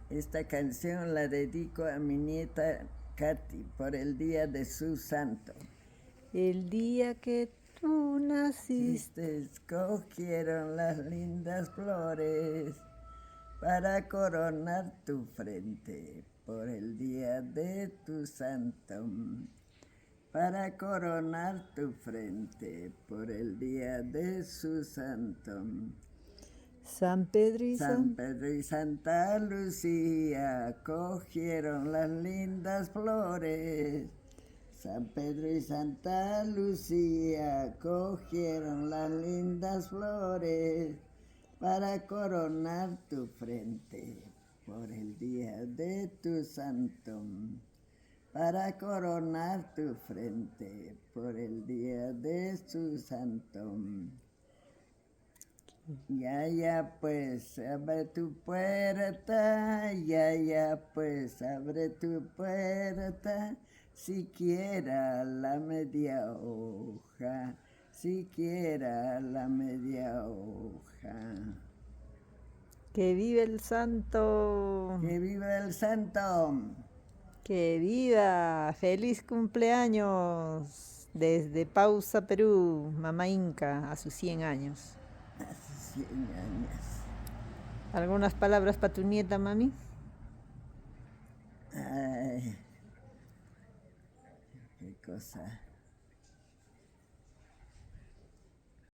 Esta canción la dedico a mi nieta Katy por el día de su santo. El día que tú naciste, Escogieron las lindas flores para coronar tu frente por el día de tu santo. Para coronar tu frente por el día de su santo. San Pedro y San Pedro y Santa Lucía cogieron las lindas flores. San Pedro y Santa Lucía cogieron las lindas flores para coronar tu frente por el día de tu santo. Para coronar tu frente por el día de su santo. Ya, pues, abre tu puerta, ya, pues, abre tu puerta, siquiera la media hoja, siquiera la media hoja. que vive el santo. ¡Que viva el santo! Que viva. Feliz cumpleaños. Desde Pausa, Perú, Mamá Inca, a sus 100 años. Hace 100 años. ¿Algunas palabras para tu nieta, mami? Ay, qué cosa.